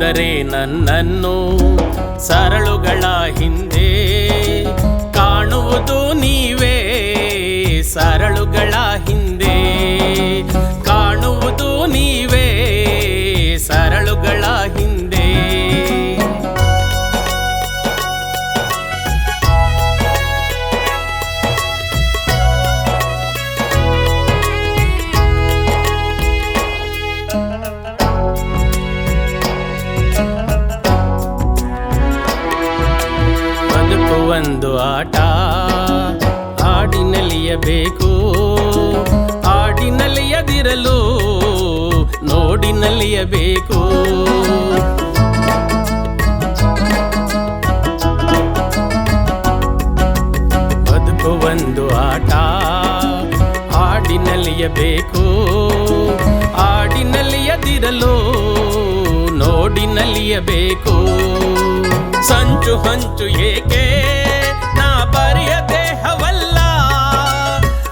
ದೂಡಿದರೆ ನನ್ನನ್ನು ಸರಳುಗಳ ಹಿಂದೆ ಕಾಣುವುದು ನೀವೇ. ಸರಳುಗಳ ಹಿಂದೆ ಕಾಣುವುದು ನೀವೇ. ಸರಳುಗಳ ಹಿಂದೆ ಒಂದು ಆಟ ಆಡಿನಲಿಯಬೇಕು. ಆಡಿನಲಿಯದಿರಲು ನೋಡಿನಲಿಯಬೇಕು. ಬದುಕು ಒಂದು ಆಟ ಆಡಿನಲಿಯಬೇಕು. ಆಡಿನಲಿಯದಿರಲು ನೋಡಿನಲಿಯಬೇಕು. ಸಂಚು ಹಂಚು ಏಕೆ ನಾ ಬರಿಯ ದೇಹವಲ್ಲ.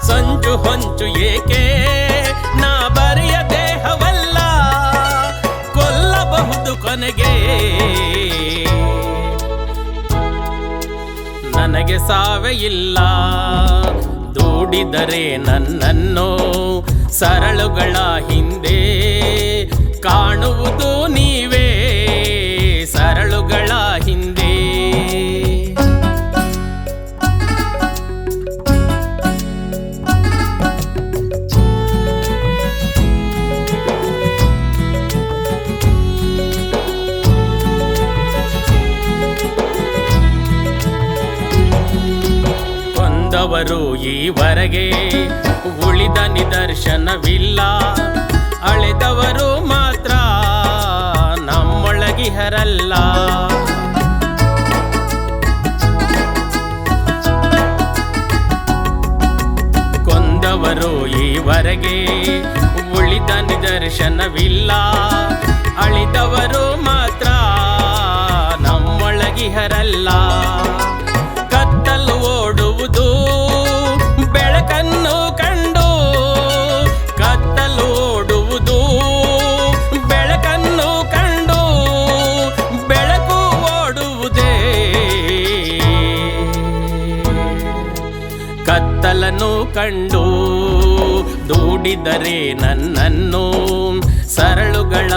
ಸಂಚು ಹೊಂಚು ಏಕೆ ನಾ ಬರಿಯ ದೇಹವಲ್ಲ. ಕೊಲ್ಲಬಹುದು ಕೊನೆಗೆ ನನಗೆ ಸಾವೇ ಇಲ್ಲ. ದೂಡಿದರೆ ನನ್ನನ್ನು ಸರಳುಗಳ ಹಿಂದೆ ಕಾಣುವುದು ನೀವೇ. ಸರಳುಗಳ ಹಿಂದೆ ಕೊಂದವರು ಈವರೆಗೆ ಉಳಿದ ನಿದರ್ಶನವಿಲ್ಲ. ಅಳೆದವರು ಮಾತ್ರ ನಮ್ಮೊಳಗಿಹರಲ್ಲ. ಕೊಂದವರು ಈವರೆಗೆ ಉಳಿದ ನಿದರ್ಶನವಿಲ್ಲ. ಅಳಿದವರು ಮಾತ್ರ ನಮ್ಮೊಳಗಿಹರಲ್ಲ. ಕತ್ತಲು ಓಡುವುದು ಬೆಳಕನ್ನು ಕಂಡು. ಕತ್ತಲು ಓಡುವುದು ಬೆಳಕನ್ನು ಕಂಡು. ಬೆಳಕು ಓಡುವುದೇ ಕತ್ತಲನ್ನು ಕಂಡು. ದೂಡಿದರೆ ನನ್ನನ್ನು ಸರಳುಗಳ